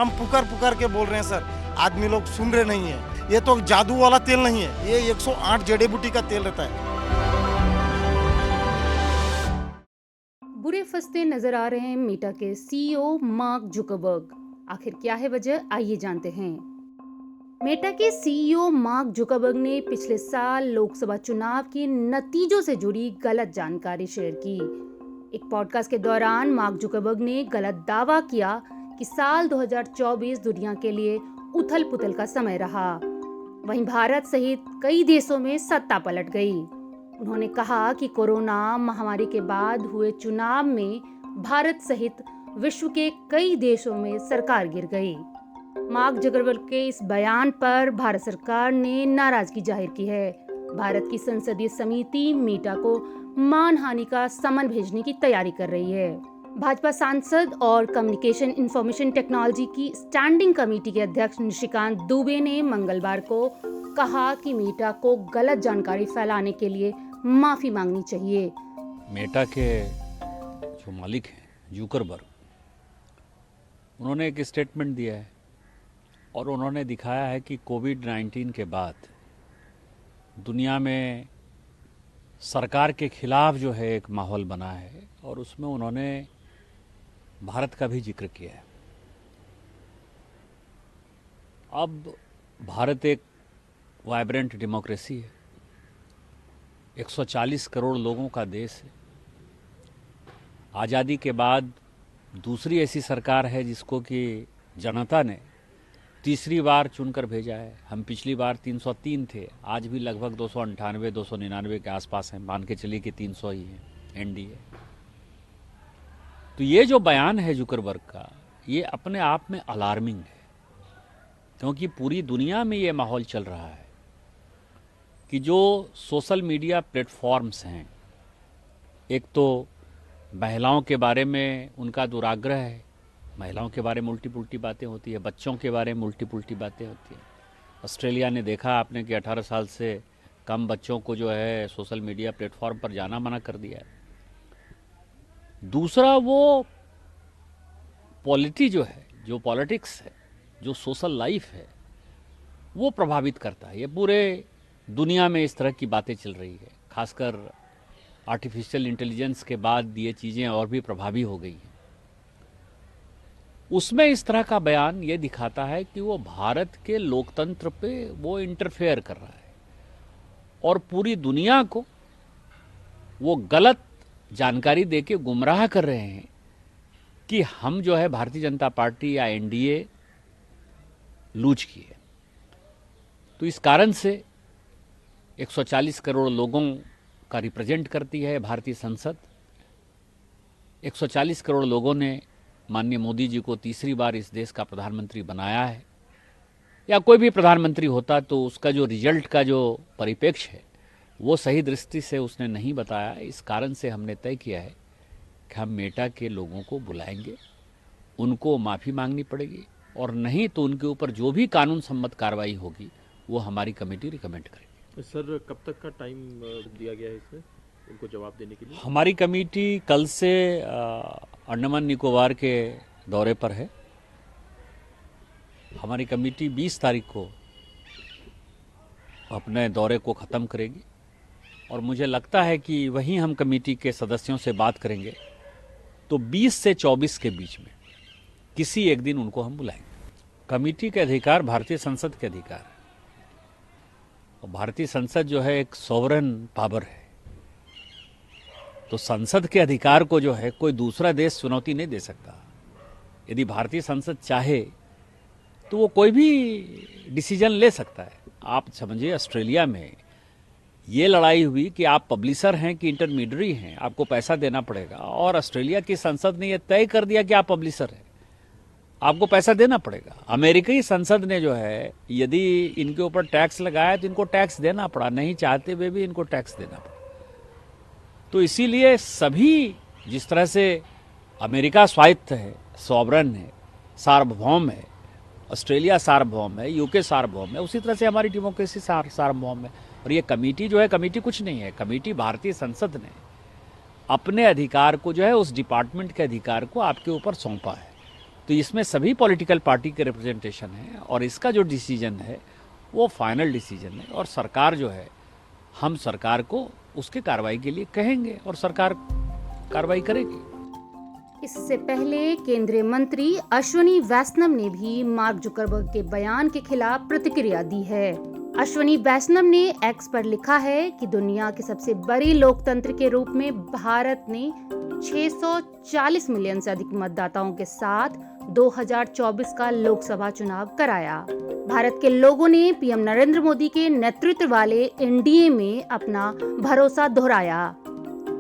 हम पुकार पुकार के बोल रहे हैं सर, आदमी लोग सुन रहे नहीं है। ये तो जादू वाला तेल नहीं है, ये 108 जड़ी बूटी का तेल रहता है। बुरे फंसते नजर आ रहे हैं मेटा के सीईओ मार्क जुकरबर्ग। आखिर क्या है वजह, आइए जानते हैं। मेटा के सीईओ मार्क जुकरबर्ग ने पिछले साल लोकसभा चुनाव के नतीजों से जुड़ी गलत जानकारी शेयर की। एक पॉडकास्ट के दौरान मार्क जुकरबर्ग ने गलत दावा किया कि साल 2024 दुनिया के लिए उथल पुथल का समय रहा। वहीं भारत सहित कई देशों में सत्ता पलट गई। उन्होंने कहा कि कोरोना महामारी के बाद हुए चुनाव में भारत सहित विश्व के कई देशों में सरकार गिर गई। मार्क जुकरबर्ग के इस बयान पर भारत सरकार ने नाराजगी जाहिर की है। भारत की संसदीय समिति मेटा को मानहानि का समन भेजने की तैयारी कर रही है। भाजपा सांसद और कम्युनिकेशन इंफॉर्मेशन टेक्नोलॉजी की स्टैंडिंग कमेटी के अध्यक्ष निशिकांत दुबे ने मंगलवार को कहा कि मेटा को गलत जानकारी फैलाने के लिए माफी मांगनी चाहिए। मेटा के जो मालिक हैं जुकरबर्ग, उन्होंने एक स्टेटमेंट दिया है और उन्होंने दिखाया है कि कोविड-19 के बाद दुनिया में सरकार के खिलाफ जो है एक माहौल बना है और उसमें उन्होंने भारत का भी जिक्र किया है। अब भारत एक वाइब्रेंट डेमोक्रेसी है, 140 करोड़ लोगों का देश है। आज़ादी के बाद दूसरी ऐसी सरकार है जिसको कि जनता ने तीसरी बार चुनकर भेजा है। हम पिछली बार 303 थे, आज भी लगभग 298 299 के आसपास हैं, मान के चलिए कि 300 ही है एनडीए। तो ये जो बयान है जुकरबर्ग का, ये अपने आप में अलार्मिंग है, क्योंकि पूरी दुनिया में ये माहौल चल रहा है कि जो सोशल मीडिया प्लेटफॉर्म्स हैं, एक तो महिलाओं के बारे में उनका दुराग्रह है, महिलाओं के बारे में उल्टी पुल्टी बातें होती है, बच्चों के बारे में उल्टी पुल्टी बातें होती हैं। ऑस्ट्रेलिया ने देखा आपने कि 18 साल से कम बच्चों को जो है सोशल मीडिया प्लेटफॉर्म पर जाना मना कर दिया है। दूसरा वो पॉलिटी जो है, जो पॉलिटिक्स है, जो सोशल लाइफ है, वो प्रभावित करता है। ये पूरे दुनिया में इस तरह की बातें चल रही है, खासकर आर्टिफिशियल इंटेलिजेंस के बाद ये चीज़ें और भी प्रभावी हो गई हैं। उसमें इस तरह का बयान ये दिखाता है कि वो भारत के लोकतंत्र पे वो इंटरफेयर कर रहा है और पूरी दुनिया को वो गलत जानकारी देके गुमराह कर रहे हैं कि हम जो है भारतीय जनता पार्टी या एनडीए लूज की है। तो इस कारण से 140 करोड़ लोगों का रिप्रेजेंट करती है भारतीय संसद। 140 करोड़ लोगों ने माननीय मोदी जी को तीसरी बार इस देश का प्रधानमंत्री बनाया है, या कोई भी प्रधानमंत्री होता तो उसका जो रिजल्ट का जो परिप्रेक्ष्य है वो सही दृष्टि से उसने नहीं बताया। इस कारण से हमने तय किया है कि हम मेटा के लोगों को बुलाएंगे, उनको माफ़ी मांगनी पड़ेगी, और नहीं तो उनके ऊपर जो भी कानून सम्मत कार्रवाई होगी वो हमारी कमेटी रिकमेंड करेगी। सर, कब तक का टाइम दिया गया है इसमें उनको जवाब देने के लिए? हमारी कमेटी कल से अंडमान निकोबार के दौरे पर है। हमारी कमेटी 20 तारीख को अपने दौरे को ख़त्म करेगी और मुझे लगता है कि वहीं हम कमेटी के सदस्यों से बात करेंगे, तो 20 से 24 के बीच में किसी एक दिन उनको हम बुलाएंगे। कमेटी के अधिकार भारतीय संसद के अधिकार है और भारतीय संसद जो है एक सॉवरेन पावर है, तो संसद के अधिकार को जो है कोई दूसरा देश चुनौती नहीं दे सकता। यदि भारतीय संसद चाहे तो वो कोई भी डिसीजन ले सकता है। आप समझिए, ऑस्ट्रेलिया में ये लड़ाई हुई कि आप पब्लिशर हैं कि इंटरमीडियरी हैं, आपको पैसा देना पड़ेगा, और ऑस्ट्रेलिया की संसद ने यह तय कर दिया कि आप पब्लिशर हैं, आपको पैसा देना पड़ेगा। अमेरिकी संसद ने जो है यदि इनके ऊपर टैक्स लगाया तो इनको टैक्स देना पड़ा, नहीं चाहते हुए भी इनको टैक्स देना पड़ा। तो इसीलिए सभी, जिस तरह से अमेरिका स्वायत्त है, सॉवरन है, सार्वभौम है, ऑस्ट्रेलिया सार्वभौम है, यूके सार्वभौम है, उसी तरह से हमारी डेमोक्रेसी सार्वभौम है। और ये कमेटी जो है, कमेटी कुछ नहीं है, कमेटी भारतीय संसद ने अपने अधिकार को जो है उस डिपार्टमेंट के अधिकार को आपके ऊपर सौंपा है तो इसमें सभी पॉलिटिकल पार्टी के रिप्रेजेंटेशन है और इसका जो डिसीजन है वो फाइनल डिसीजन है और सरकार जो है हम सरकार को उसके कार्रवाई के लिए कहेंगे और सरकार कार्रवाई करेगी। इससे पहले केंद्रीय मंत्री अश्वनी वैष्णव ने भी मार्क जुकरबर्ग के बयान के खिलाफ प्रतिक्रिया दी है। अश्वनी वैष्णव ने एक्स पर लिखा है कि दुनिया के सबसे बड़ी लोकतंत्र के रूप में भारत ने 640 मिलियन से अधिक मतदाताओं के साथ 2024 का लोकसभा चुनाव कराया। भारत के लोगों ने पीएम नरेंद्र मोदी के नेतृत्व वाले एनडीए में अपना भरोसा दोहराया।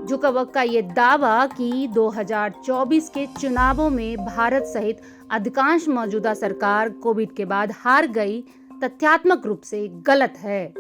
जुकरबर्ग का ये दावा कि 2024 के चुनावों में भारत सहित अधिकांश मौजूदा सरकार कोविड के बाद हार गई तथ्यात्मक रूप से गलत है।